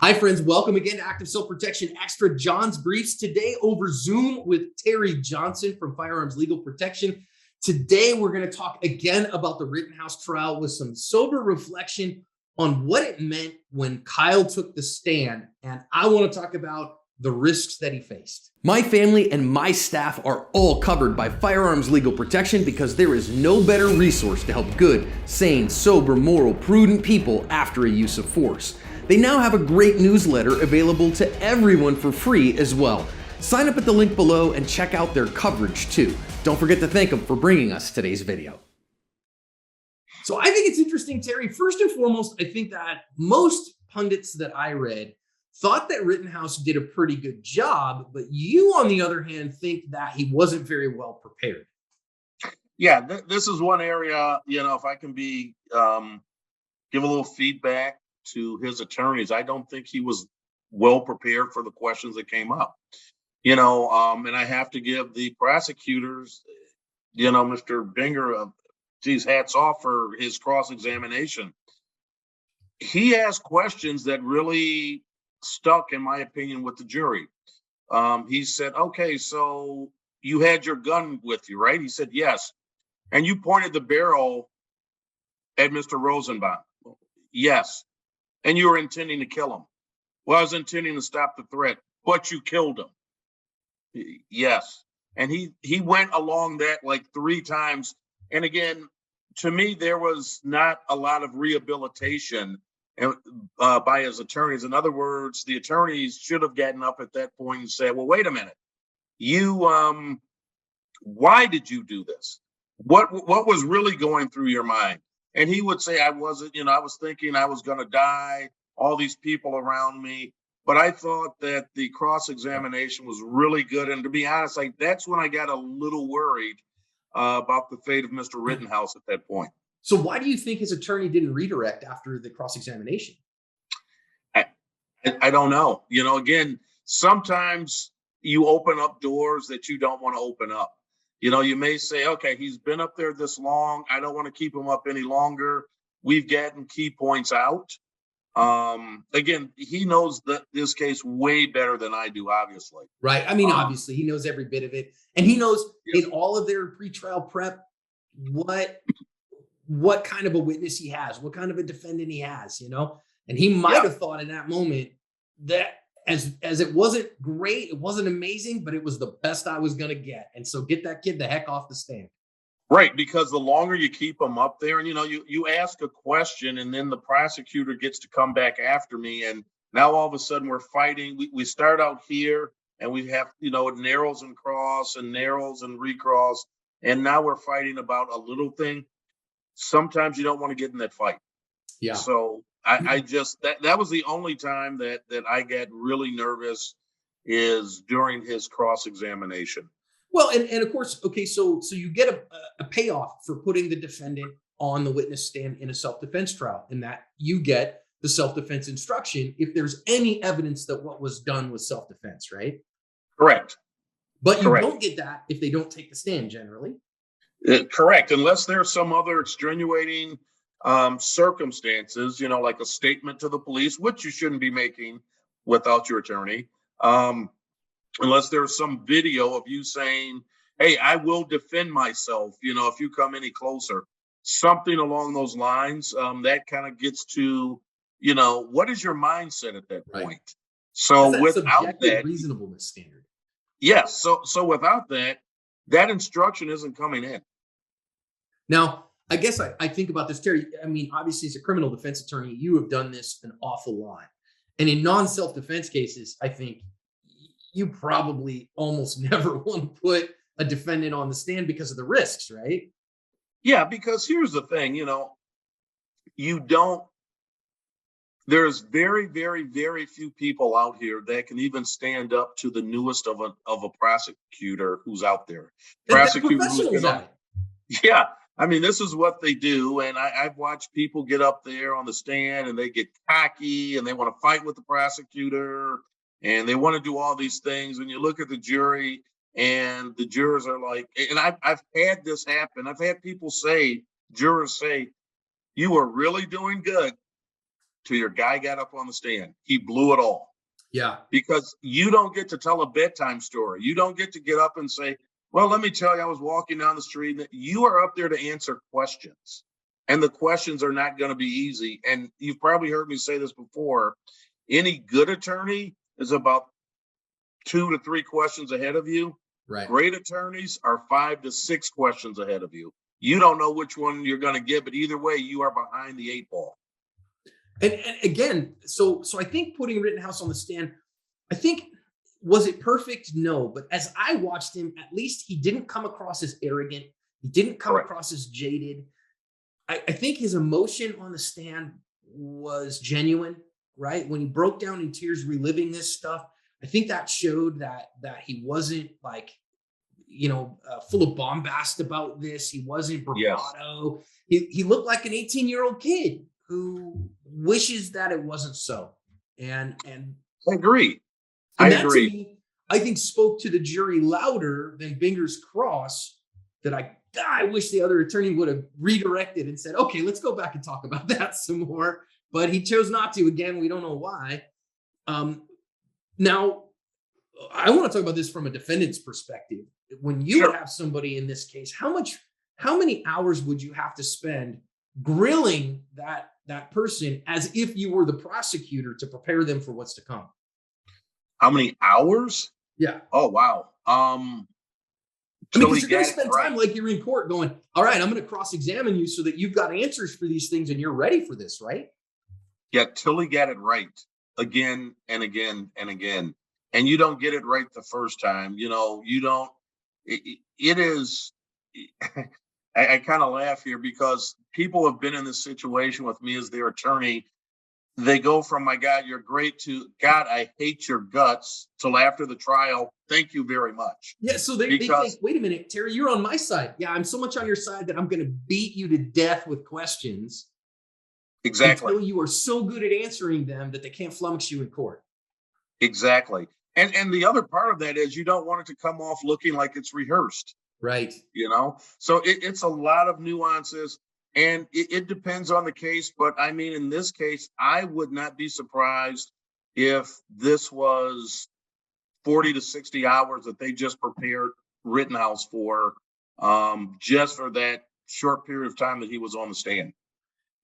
Hi, friends. Welcome again to Active Self Protection Extra John's Briefs. Today over Zoom with Terry Johnson from Firearms Legal Protection. Today, we're going to talk again about the Rittenhouse trial with some sober reflection on what it meant when Kyle took the stand. And I want to talk about the risks that he faced. My family and my staff are all covered by Firearms Legal Protection because there is no better resource to help good, sane, sober, moral, prudent people after a use of force. They now have a great newsletter available to everyone for free as well. Sign up at the link below and check out their coverage too. Don't forget to thank them for bringing us today's video. So I think it's interesting, Terry. First and foremost, I think that most pundits that I read thought that Rittenhouse did a pretty good job, but you, on the other hand, think that he wasn't very well prepared. Yeah, this is one area, if I can give a little feedback to his attorneys, I don't think he was well prepared for the questions that came up. And I have to give the prosecutors, Mr. Binger, hats off for his cross-examination. He asked questions that really stuck, in my opinion, with the jury. He said, okay, so you had your gun with you, right? He said, yes. And you pointed the barrel at Mr. Rosenbaum. Yes. And you were intending to kill him. Well, I was intending to stop the threat, but you killed him. Yes. And he went along that like three times. And again, to me, there was not a lot of rehabilitation by his attorneys. In other words, the attorneys should have gotten up at that point and said, well, wait a minute. Why did you do this? What was really going through your mind? And he would say, I wasn't, I was thinking I was going to die, all these people around me. But I thought that the cross-examination was really good. And to be honest, that's when I got a little worried about the fate of Mr. Rittenhouse at that point. So why do you think his attorney didn't redirect after the cross-examination? I don't know. Again, sometimes you open up doors that you don't want to open up. You may say, okay, he's been up there this long. I don't want to keep him up any longer. We've gotten key points out. Again, he knows this case way better than I do, obviously. Right. I mean, obviously, he knows every bit of it. And he knows in all of their pretrial prep what kind of a witness he has, what kind of a defendant he has, And he might have thought in that moment that as it wasn't great, it wasn't amazing, but it was the best I was going to get. And so get that kid the heck off the stand. Right, because the longer you keep them up there, and you ask a question, and then the prosecutor gets to come back after me, and now all of a sudden we're fighting. We start out here, and we have it narrows and cross, and narrows and recross, and now we're fighting about a little thing. Sometimes you don't want to get in that fight. Yeah. So I just that was the only time that I get really nervous is during his cross-examination. Well, and of course, okay, so you get a payoff for putting the defendant on the witness stand in a self-defense trial, and that you get the self-defense instruction if there's any evidence that what was done was self-defense, right? Correct. But you don't get that if they don't take the stand generally. Correct, unless there's some other extenuating circumstances, like a statement to the police, which you shouldn't be making without your attorney. Unless there's some video of you saying, hey, I will defend myself, if you come any closer, something along those lines, that kind of gets to, what is your mindset at that point? So without that reasonableness standard. Yes. So without that instruction isn't coming in. Now, I guess I think about this, Terry. I mean, obviously, as a criminal defense attorney, you have done this an awful lot. And in non-self-defense cases, I think you probably almost never want to put a defendant on the stand because of the risks, right? Yeah, because here's the thing, there's very, very, very few people out here that can even stand up to the newest of a prosecutor who's out there. Yeah. I mean, this is what they do. And I've watched people get up there on the stand and they get cocky and they want to fight with the prosecutor and they want to do all these things. And you look at the jury and the jurors are like, and I've had this happen. I've had people jurors say, you are really doing good. till your guy got up on the stand. He blew it all. Yeah. Because you don't get to tell a bedtime story. You don't get to get up and say, well, let me tell you, I was walking down the street. You are up there to answer questions. And the questions are not going to be easy. And you've probably heard me say this before. Any good attorney is about 2 to 3 questions ahead of you. Right. Great attorneys are 5 to 6 questions ahead of you. You don't know which one you're going to get, but either way, you are behind the 8 ball. And again, so I think putting Rittenhouse on the stand, I think, was it perfect? No. But as I watched him, at least he didn't come across as arrogant. He didn't come across as jaded. I think his emotion on the stand was genuine, right? When he broke down in tears, reliving this stuff, I think that showed that he wasn't like, full of bombast about this. He wasn't bravado. Yes. He looked like an 18-year-old kid who wishes that it wasn't so. And I agree. And that, to me, I think, spoke to the jury louder than Binger's cross that I wish the other attorney would have redirected and said, okay, let's go back and talk about that some more. But he chose not to. Again, we don't know why. Now, I want to talk about this from a defendant's perspective. When you would have somebody in this case, how many hours would you have to spend grilling that person as if you were the prosecutor to prepare them for what's to come? How many hours? Yeah. Oh, wow. Because you're going to spend time like you're in court going, all right, I'm going to cross-examine you so that you've got answers for these things and you're ready for this, right? Yeah, till he got it right again and again and again. And you don't get it right the first time. You don't, it is, I kind of laugh here because people have been in this situation with me as their attorney. They go from, my God, you're great, to, God, I hate your guts, till after the trial, thank you very much. Yeah, so they think, wait a minute, Terry, you're on my side. Yeah, I'm so much on your side that I'm going to beat you to death with questions. Exactly. Until you are so good at answering them that they can't flummox you in court. Exactly. And the other part of that is you don't want it to come off looking like it's rehearsed. Right. So it's a lot of nuances. And it depends on the case. But I mean, in this case, I would not be surprised if this was 40 to 60 hours that they just prepared Rittenhouse for, just for that short period of time that he was on the stand.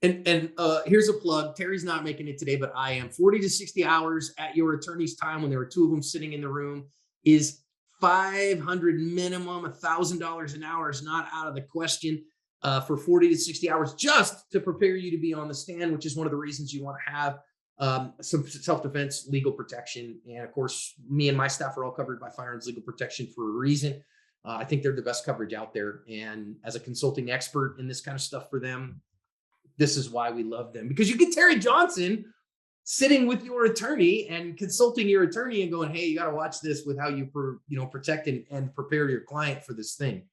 And here's a plug. Terry's not making it today, but I am. 40 to 60 hours at your attorney's time, when there were 2 of them sitting in the room, is $500 minimum. $1,000 an hour is not out of the question. For 40 to 60 hours just to prepare you to be on the stand, which is one of the reasons you want to have some self-defense legal protection. And of course, me and my staff are all covered by Firearms Legal Protection for a reason. I think they're the best coverage out there. And as a consulting expert in this kind of stuff for them, this is why we love them, because you get Terry Johnson sitting with your attorney and consulting your attorney and going, hey, you got to watch this with how you protect and prepare your client for this thing.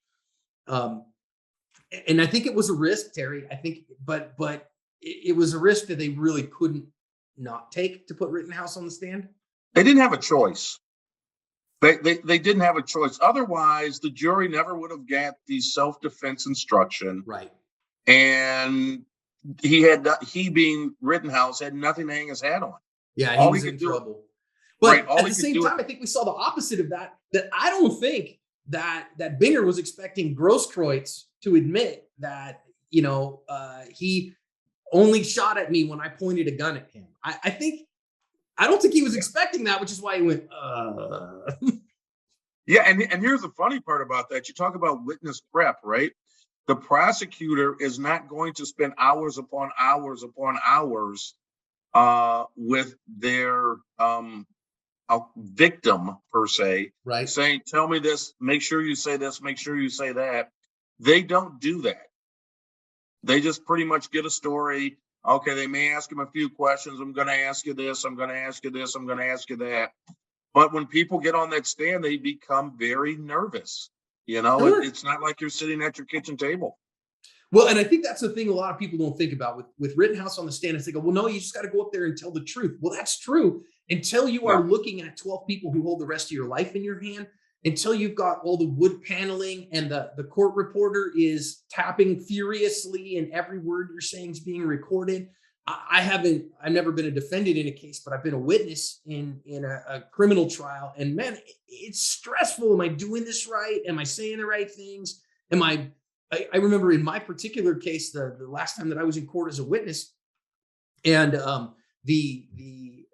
And I think it was a risk, Terry. I think, but it was a risk that they really couldn't not take to put Rittenhouse on the stand. They didn't have a choice. They didn't have a choice. Otherwise, the jury never would have got the self-defense instruction. Right. And he being Rittenhouse had nothing to hang his hat on. Yeah, he was in trouble. But at the same time, I think we saw the opposite of that. That I don't think that Binger was expecting Grosskreutz to admit that, he only shot at me when I pointed a gun at him. I don't think he was expecting that, which is why he went, Yeah, and here's the funny part about that. You talk about witness prep, right? The prosecutor is not going to spend hours upon hours upon hours with their victim, per se, right? Saying, tell me this, make sure you say this, make sure you say that. They don't do that. They just pretty much get a story. Okay, they may ask him a few questions. I'm going to ask you this. I'm going to ask you this. I'm going to ask you that. But when people get on that stand, they become very nervous. Sure. It's not like you're sitting at your kitchen table. Well, and I think that's the thing a lot of people don't think about with Rittenhouse on the stand. Is they go, well, no, you just got to go up there and tell the truth. Well, that's true until you are looking at 12 people who hold the rest of your life in your hand, until you've got all the wood paneling and the court reporter is tapping furiously and every word you're saying is being recorded. I've never been a defendant in a case, but I've been a witness in a criminal trial. And man, it's stressful. Am I doing this right? Am I saying the right things? Am I remember in my particular case, the last time that I was in court as a witness, and the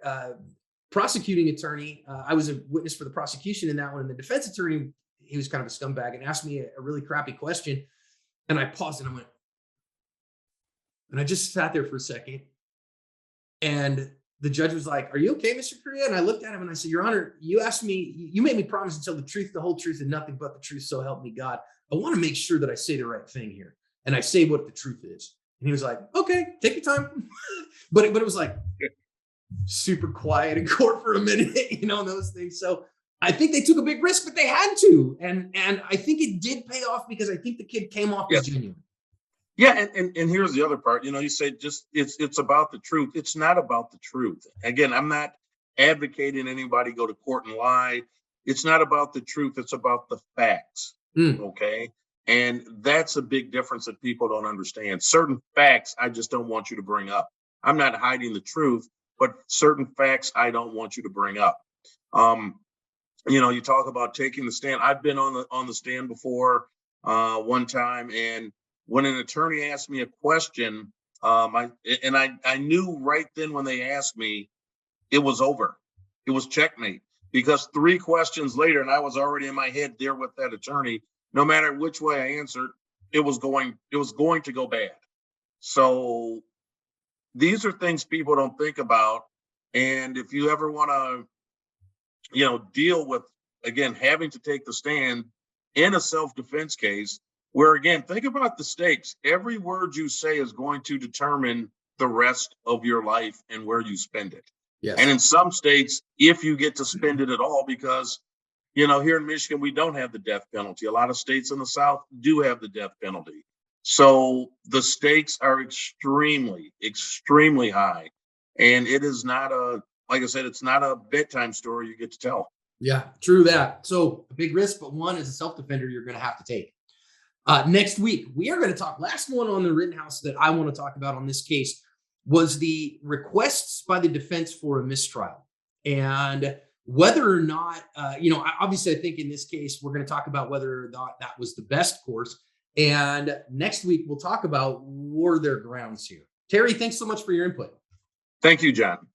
prosecuting attorney, I was a witness for the prosecution in that one, and the defense attorney, he was kind of a scumbag and asked me a really crappy question, and I paused and I went, and I just sat there for a second, and the judge was like, "Are you okay, Mr. Korea?" And I looked at him and I said, "Your Honor, you asked me, you made me promise to tell the truth, the whole truth, and nothing but the truth. So help me God. I want to make sure that I say the right thing here, and I say what the truth is." And he was like, "Okay, take your time." but it was like super quiet in court for a minute, those things. So I think they took a big risk, but they had to, and I think it did pay off because I think the kid came off as genuine. Yeah, and here's the other part. You say just it's about the truth. It's not about the truth. Again, I'm not advocating anybody go to court and lie. It's not about the truth. It's about the facts. Okay. And that's a big difference that people don't understand. Certain facts I just don't want you to bring up. I'm not hiding the truth, but certain facts I don't want you to bring up. You talk about taking the stand. I've been on the stand before one time, and when an attorney asked me a question, I knew right then when they asked me, it was over. It was checkmate, because 3 questions later, and I was already in my head there with that attorney. No matter which way I answered, it was going to go bad. So these are things people don't think about. And if you ever want to, deal with, again, having to take the stand in a self-defense case, where, again, think about the stakes. Every word you say is going to determine the rest of your life and where you spend it. Yes. And in some states, if you get to spend it at all, because, here in Michigan, we don't have the death penalty. A lot of states in the South do have the death penalty. So the stakes are extremely, extremely high. And it is not like I said, it's not a bedtime story you get to tell. Yeah, true that. So a big risk, but one as a self-defender, you're going to have to take. Next week, we are going to talk. Last one on the Rittenhouse that I want to talk about on this case was the requests by the defense for a mistrial, and whether or not, obviously, I think in this case, we're going to talk about whether or not that was the best course. And next week, we'll talk about, were there grounds here? Terry, thanks so much for your input. Thank you, John.